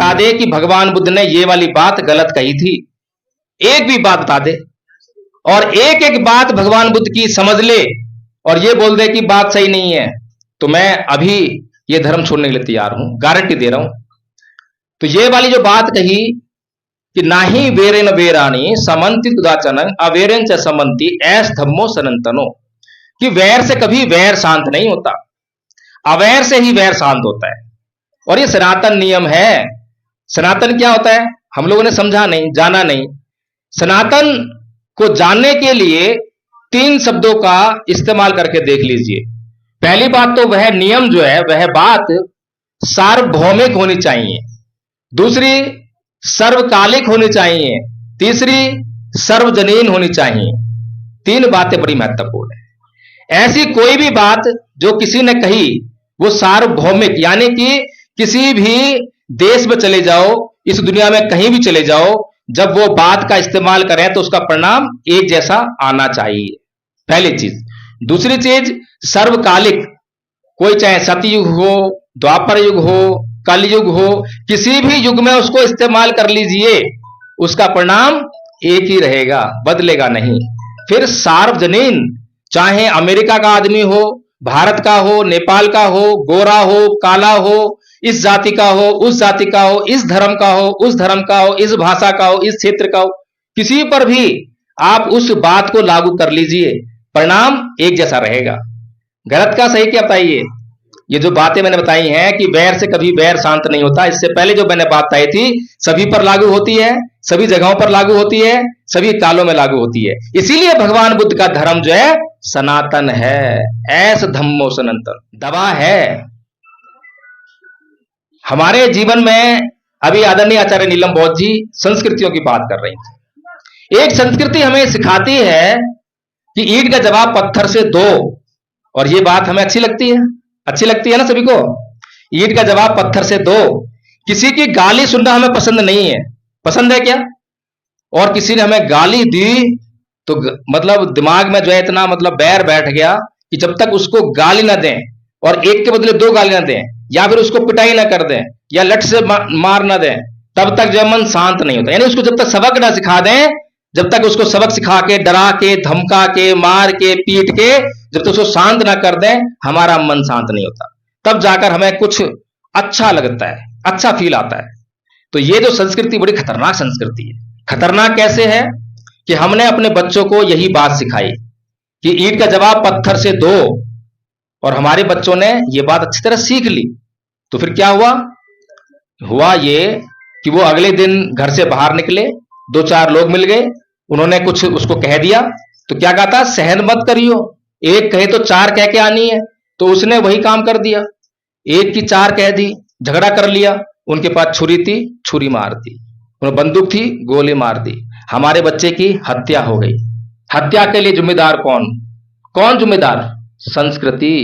बता दे कि भगवान बुद्ध ने ये वाली बात गलत कही थी, एक भी बात बता दे, और एक एक बात भगवान बुद्ध की समझ ले और ये बोल दे कि बात सही नहीं है, तो मैं अभी ये धर्म छोड़ने के लिए तैयार हूं, गारंटी दे रहा हूं। तो ये वाली जो बात कही कि नाही वेरेन वेराणी समन्ति कुदाचनं अवेरेन च समन्ति ऐस धम्मो सनातनो, कि वैर से कभी वैर शांत नहीं होता, अवैर से ही वैर शांत होता है। और ये सनातन नियम है। सनातन क्या होता है हम लोगों ने समझा नहीं, जाना नहीं। सनातन को जानने के लिए 3 शब्दों का इस्तेमाल करके देख लीजिए। पहली बात तो वह नियम जो है वह बात सार्वभौमिक होनी चाहिए, दूसरी सर्वकालिक होनी चाहिए, तीसरी सर्वजनीन होनी चाहिए। 3 बातें बड़ी महत्वपूर्ण है। ऐसी कोई भी बात जो किसी ने कही वो सार्वभौमिक, यानी कि किसी भी देश में चले जाओ, इस दुनिया में कहीं भी चले जाओ, जब वो बात का इस्तेमाल करें तो उसका परिणाम एक जैसा आना चाहिए, पहली चीज। दूसरी चीज सर्वकालिक, कोई चाहे सतयुग हो, द्वापर युग हो, कलयुग हो, किसी भी युग में उसको इस्तेमाल कर लीजिए, उसका परिणाम एक ही रहेगा, बदलेगा नहीं। फिर सार्वजनीन, चाहे अमेरिका का आदमी हो, भारत का हो, नेपाल का हो, गोरा हो, काला हो, इस जाति का हो, उस जाति का हो, इस धर्म का हो, उस धर्म का हो, इस भाषा का हो, इस क्षेत्र का हो, किसी पर भी आप उस बात को लागू कर लीजिए, परिणाम एक जैसा रहेगा। गलत का सही क्या बताइए? ये जो बातें मैंने बताई हैं कि वैर से कभी वैर शांत नहीं होता, इससे पहले जो मैंने बात बताई थी सभी पर लागू होती है, सभी जगहों पर लागू होती है, सभी कालों में लागू होती है। इसीलिए भगवान बुद्ध का धर्म जो है सनातन है, ऐस धम्मो सनातन, दवा है हमारे जीवन में। अभी आदरणीय आचार्य नीलम बौद्ध जी संस्कृतियों की बात कर रही थी। एक संस्कृति हमें सिखाती है कि ईंट का जवाब पत्थर से दो, और ये बात हमें अच्छी लगती है, अच्छी लगती है ना सभी को। ईंट का जवाब पत्थर से दो। किसी की गाली सुनना हमें पसंद नहीं है, पसंद है क्या? और किसी ने हमें गाली दी तो मतलब दिमाग में जो है इतना मतलब बैर बैठ गया कि जब तक उसको गाली ना दें, और एक के बदले 2 गाली ना दें, या फिर उसको पिटाई ना कर दें, या लठ से मार ना दें, तब तक जो मन शांत नहीं होता। यानी उसको जब तक सबक ना सिखा दें, जब तक उसको सबक सिखा के, डरा के, धमका के, मार के, पीट के, जब तक उसको शांत ना कर दें, हमारा मन शांत नहीं होता। तब जाकर हमें कुछ अच्छा लगता है, अच्छा फील आता है। तो ये जो संस्कृति बड़ी खतरनाक संस्कृति है। खतरनाक कैसे है कि हमने अपने बच्चों को यही बात सिखाई कि ईंट का जवाब पत्थर से दो, और हमारे बच्चों ने ये बात अच्छी तरह सीख ली। तो फिर क्या हुआ ये कि वो अगले दिन घर से बाहर निकले, 2-4 लोग मिल गए, उन्होंने कुछ उसको कह दिया, तो क्या कहा था, सहन मत करियो, एक कहे तो 4 कह के आनी है। तो उसने वही काम कर दिया, एक की 4 कह दी, झगड़ा कर लिया। उनके पास छुरी थी, छुरी मार दी, उन्हें बंदूक थी, गोली मार दी। हमारे बच्चे की हत्या हो गई। हत्या के लिए जिम्मेदार कौन जिम्मेदार? संस्कृति।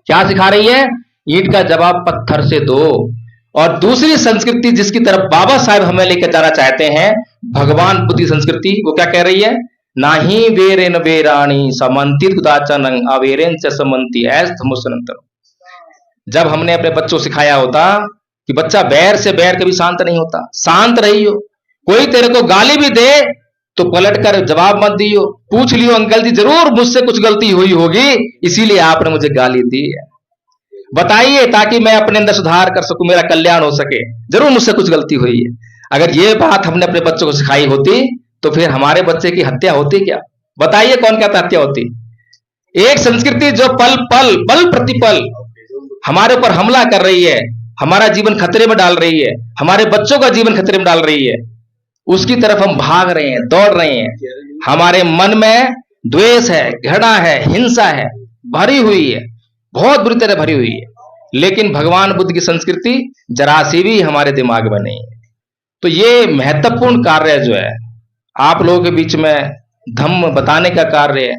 क्या सिखा रही है? ईंट का जवाब पत्थर से दो। और दूसरी संस्कृति जिसकी तरफ बाबा साहेब हमें लेकर जाना चाहते हैं, भगवान बुद्ध की संस्कृति, वो क्या कह रही है? नाही वेरेन वेराणी समन्ति कुदाचनं अवेरेन च समन्ति ऐस धम्मो सनातनो। जब हमने अपने बच्चों को सिखाया होता कि बच्चा बैर से बैर कभी शांत नहीं होता, शांत रहियो, कोई तेरे को गाली भी दे तो पलट कर जवाब मत दियो, पूछ लियो, अंकल जी जरूर मुझसे कुछ गलती हुई होगी, इसीलिए आपने मुझे गाली दी है, बताइए ताकि मैं अपने अंदर सुधार कर सकूं, मेरा कल्याण हो सके, जरूर मुझसे कुछ गलती हुई है। अगर ये बात हमने अपने बच्चों को सिखाई होती तो फिर हमारे बच्चे की हत्या होती क्या? बताइए कौन कहता हत्या होती? एक संस्कृति जो पल प्रतिपल हमारे ऊपर हमला कर रही है, हमारा जीवन खतरे में डाल रही है, हमारे बच्चों का जीवन खतरे में डाल रही है, उसकी तरफ हम भाग रहे हैं, दौड़ रहे हैं। हमारे मन में द्वेष है, घृणा है, हिंसा है, भरी हुई है, बहुत बुरी तरह भरी हुई है। लेकिन भगवान बुद्ध की संस्कृति जरा सी भी हमारे दिमाग में नहीं है। तो ये महत्वपूर्ण कार्य जो है आप लोगों के बीच में धम्म बताने का कार्य है,